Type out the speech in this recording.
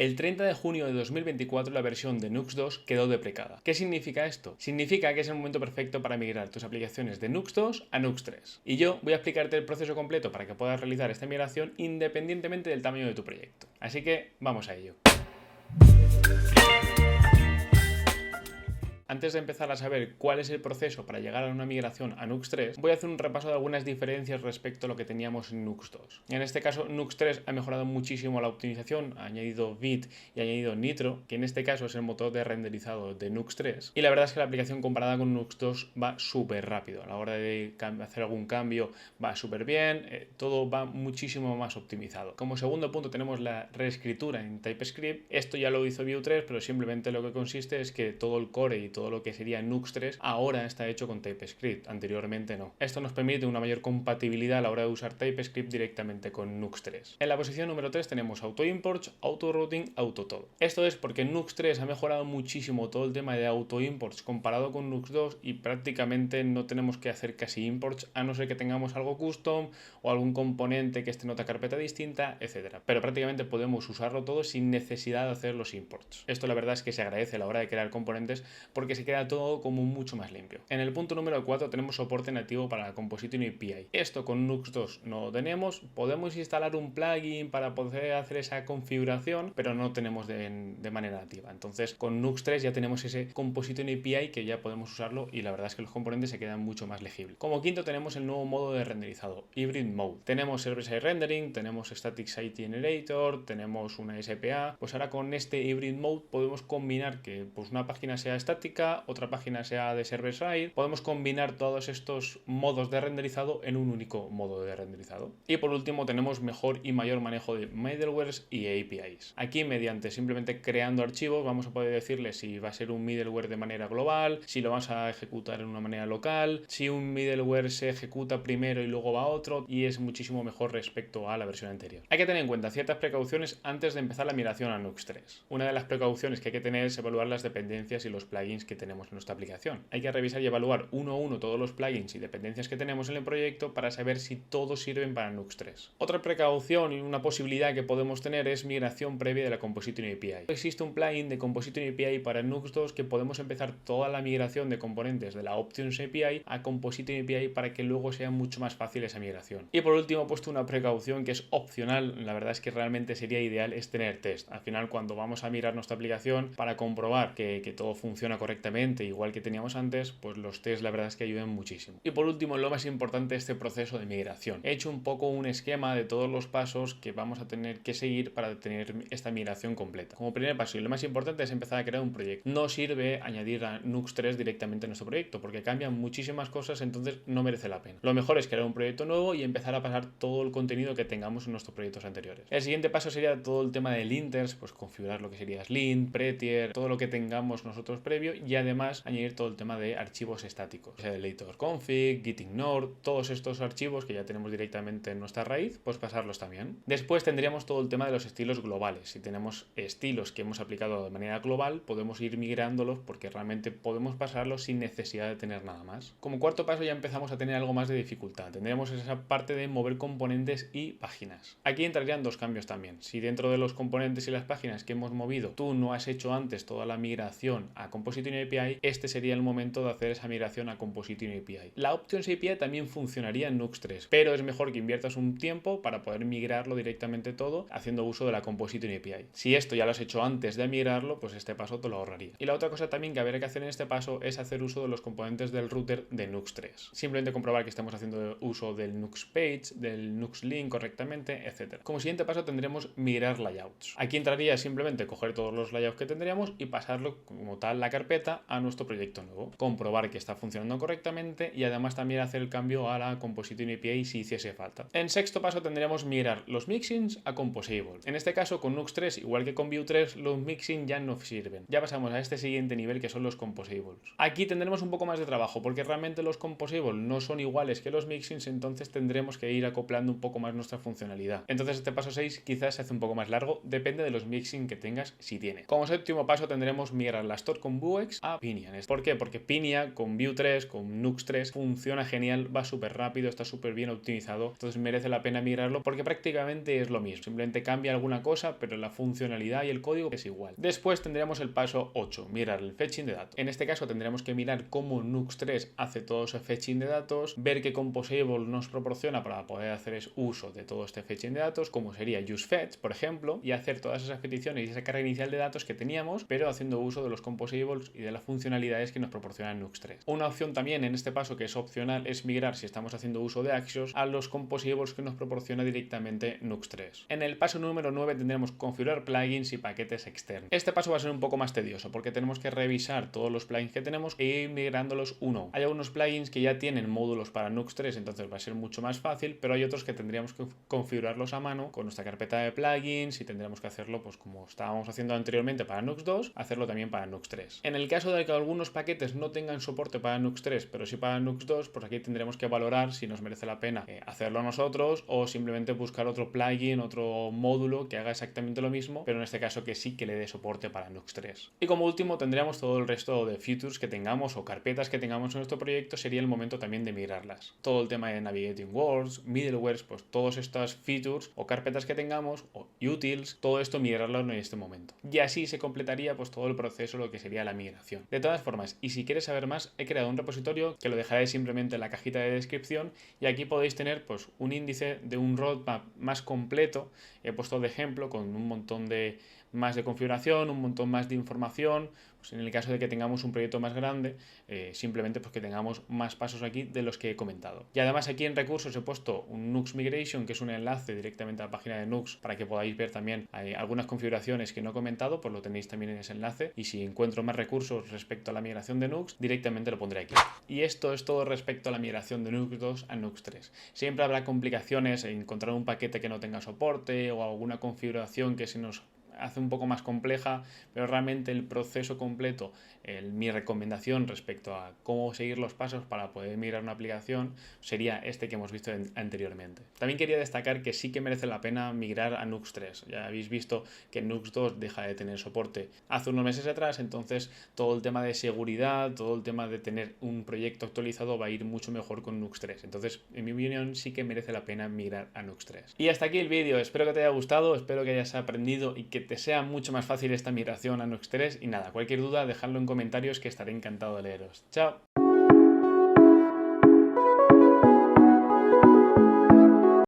El 30 de junio de 2024 la versión de Nux 2 quedó deprecada. ¿Qué significa esto? Significa que es el momento perfecto para migrar tus aplicaciones de Nux 2 a Nux 3. Y yo voy a explicarte el proceso completo para que puedas realizar esta migración independientemente del tamaño de tu proyecto. Así que vamos a ello. Antes de empezar a saber cuál es el proceso para llegar a una migración a Nux 3, voy a hacer un repaso de algunas diferencias respecto a lo que teníamos en Nux 2. En este caso, Nux 3 ha mejorado muchísimo la optimización, ha añadido Vite y ha añadido Nitro, que en este caso es el motor de renderizado de Nux 3. Y la verdad es que la aplicación comparada con Nux 2 va súper rápido. A la hora de hacer algún cambio va súper bien, todo va muchísimo más optimizado. Como segundo punto tenemos la reescritura en TypeScript. Esto ya lo hizo Vue 3, pero simplemente lo que consiste es que todo el core y todo lo que sería Nux 3 ahora está hecho con TypeScript, anteriormente no. Esto nos permite una mayor compatibilidad a la hora de usar TypeScript directamente con Nux 3. En la posición número 3 tenemos auto-imports, auto-routing, auto-todo. Esto es porque Nux 3 ha mejorado muchísimo todo el tema de auto-imports comparado con Nux 2 y prácticamente no tenemos que hacer casi imports a no ser que tengamos algo custom o algún componente que esté en otra carpeta distinta, etc. Pero prácticamente podemos usarlo todo sin necesidad de hacer los imports. Esto la verdad es que se agradece a la hora de crear componentes porque se queda todo como mucho más limpio. En el punto número 4 tenemos soporte nativo para la Composite API. Esto con Nux 2 no lo tenemos. Podemos instalar un plugin para poder hacer esa configuración, pero no tenemos de manera nativa. Entonces con Nux 3 ya tenemos ese Composite API que ya podemos usarlo y la verdad es que los componentes se quedan mucho más legibles. Como quinto tenemos el nuevo modo de renderizado, Hybrid Mode. Tenemos Server-Side Rendering, tenemos Static Site Generator, tenemos una SPA. Pues ahora con este Hybrid Mode podemos combinar que pues, una página sea estática, otra página sea de server-side. Podemos combinar todos estos modos de renderizado en un único modo de renderizado. Y por último tenemos mejor y mayor manejo de middlewares y APIs. Aquí mediante simplemente creando archivos vamos a poder decirle si va a ser un middleware de manera global, si lo vas a ejecutar en una manera local, si un middleware se ejecuta primero y luego va a otro, y es muchísimo mejor respecto a la versión anterior. Hay que tener en cuenta ciertas precauciones antes de empezar la migración a Nux 3. Una de las precauciones que hay que tener es evaluar las dependencias y los plugins que tenemos en nuestra aplicación. Hay que revisar y evaluar uno a uno todos los plugins y dependencias que tenemos en el proyecto para saber si todos sirven para Nux 3. Otra precaución y una posibilidad que podemos tener es migración previa de la Composite API. Existe un plugin de Composite API para Nux 2 que podemos empezar toda la migración de componentes de la Options API a Composite API para que luego sea mucho más fácil esa migración. Y por último he puesto una precaución que es opcional, la verdad es que realmente sería ideal, es tener test. Al final cuando vamos a mirar nuestra aplicación para comprobar que todo funciona correctamente igual que teníamos antes, pues los tests la verdad es que ayudan muchísimo. Y por último, lo más importante, este proceso de migración. He hecho un poco un esquema de todos los pasos que vamos a tener que seguir para tener esta migración completa. Como primer paso, y lo más importante, es empezar a crear un proyecto. No sirve añadir a Nux 3 directamente a nuestro proyecto, porque cambian muchísimas cosas, entonces no merece la pena. Lo mejor es crear un proyecto nuevo y empezar a pasar todo el contenido que tengamos en nuestros proyectos anteriores. El siguiente paso sería todo el tema de linters, pues configurar lo que sería Slint, Prettier, todo lo que tengamos nosotros previo, y además añadir todo el tema de archivos estáticos, o sea, el editor config, gitignore, todos estos archivos que ya tenemos directamente en nuestra raíz, pues pasarlos también. Después tendríamos todo el tema de los estilos globales. Si tenemos estilos que hemos aplicado de manera global, podemos ir migrándolos porque realmente podemos pasarlos sin necesidad de tener nada más. Como cuarto paso ya empezamos a tener algo más de dificultad. Tendríamos esa parte de mover componentes y páginas. Aquí entrarían dos cambios también. Si dentro de los componentes y las páginas que hemos movido tú no has hecho antes toda la migración a Composite API, este sería el momento de hacer esa migración a Composite API. La Options API también funcionaría en Nux 3, pero es mejor que inviertas un tiempo para poder migrarlo directamente todo haciendo uso de la Composite API. Si esto ya lo has hecho antes de migrarlo, pues este paso te lo ahorraría. Y la otra cosa también que habría que hacer en este paso es hacer uso de los componentes del router de Nux 3. Simplemente comprobar que estamos haciendo uso del Nux Page, del Nux Link correctamente, etc. Como siguiente paso tendremos migrar layouts. Aquí entraría simplemente coger todos los layouts que tendríamos y pasarlo como tal la carpeta a nuestro proyecto nuevo. Comprobar que está funcionando correctamente y además también hacer el cambio a la Composite API si hiciese falta. En sexto paso tendremos migrar los mixins a Composable. En este caso con Nux 3, igual que con Vue 3, los mixins ya no sirven. Ya pasamos a este siguiente nivel que son los Composables. Aquí tendremos un poco más de trabajo porque realmente los Composables no son iguales que los mixins, entonces tendremos que ir acoplando un poco más nuestra funcionalidad. Entonces este paso 6 quizás se hace un poco más largo, depende de los mixins que tengas si tiene. Como séptimo paso tendremos migrar la Store con Vuex Unix a Pinia. ¿Por qué? Porque Pinia con Vue 3, con Nux 3, funciona genial, va súper rápido, está súper bien optimizado, entonces merece la pena migrarlo porque prácticamente es lo mismo, simplemente cambia alguna cosa, pero la funcionalidad y el código es igual. Después tendríamos el paso 8, mirar el fetching de datos. En este caso tendremos que mirar cómo Nux 3 hace todo ese fetching de datos, ver qué Composable nos proporciona para poder hacer uso de todo este fetching de datos, como sería useFetch, por ejemplo, y hacer todas esas peticiones y esa carga inicial de datos que teníamos, pero haciendo uso de los Composables y de las funcionalidades que nos proporciona Nux 3. Una opción también en este paso que es opcional es migrar, si estamos haciendo uso de Axios, a los Composables que nos proporciona directamente Nux 3. En el paso número 9 tendremos configurar plugins y paquetes externos. Este paso va a ser un poco más tedioso porque tenemos que revisar todos los plugins que tenemos e ir migrándolos uno. Hay algunos plugins que ya tienen módulos para Nux 3, entonces va a ser mucho más fácil, pero hay otros que tendríamos que configurarlos a mano con nuestra carpeta de plugins y tendremos que hacerlo pues como estábamos haciendo anteriormente para Nux 2, hacerlo también para Nux 3. En el caso de que algunos paquetes no tengan soporte para Nux 3, pero sí para Nux 2, pues aquí tendremos que valorar si nos merece la pena hacerlo nosotros o simplemente buscar otro plugin, otro módulo que haga exactamente lo mismo, pero en este caso que sí que le dé soporte para Nux 3. Y como último tendríamos todo el resto de features que tengamos o carpetas que tengamos en nuestro proyecto, sería el momento también de migrarlas. Todo el tema de Navigating Words, middlewares, pues todos estas features o carpetas que tengamos o utils, todo esto migrarlo en este momento. Y así se completaría pues todo el proceso, lo que sería la migración. De todas formas, y si quieres saber más, he creado un repositorio que lo dejaré simplemente en la cajita de descripción y aquí podéis tener pues un índice de un roadmap más completo. He puesto de ejemplo con un montón de más de configuración, un montón más de información, pues en el caso de que tengamos un proyecto más grande, simplemente pues que tengamos más pasos aquí de los que he comentado. Y además aquí en recursos he puesto un Nux Migration, que es un enlace directamente a la página de Nux para que podáis ver también algunas configuraciones que no he comentado, pues lo tenéis también en ese enlace y si encuentro más recursos respecto a la migración de Nux, directamente lo pondré aquí. Y esto es todo respecto a la migración de Nux 2 a Nux 3. Siempre habrá complicaciones en encontrar un paquete que no tenga soporte o alguna configuración que se nos hace un poco más compleja, pero realmente el proceso completo, mi recomendación respecto a cómo seguir los pasos para poder migrar una aplicación sería este que hemos visto anteriormente. También quería destacar que sí que merece la pena migrar a Nux 3. Ya habéis visto que Nux 2 deja de tener soporte hace unos meses atrás, entonces todo el tema de seguridad, todo el tema de tener un proyecto actualizado va a ir mucho mejor con Nux 3. Entonces, en mi opinión, sí que merece la pena migrar a Nux 3. Y hasta aquí el vídeo. Espero que te haya gustado, espero que hayas aprendido y que te sea mucho más fácil esta migración a Nux 3 y nada, cualquier duda dejadlo en comentarios que estaré encantado de leeros. ¡Chao!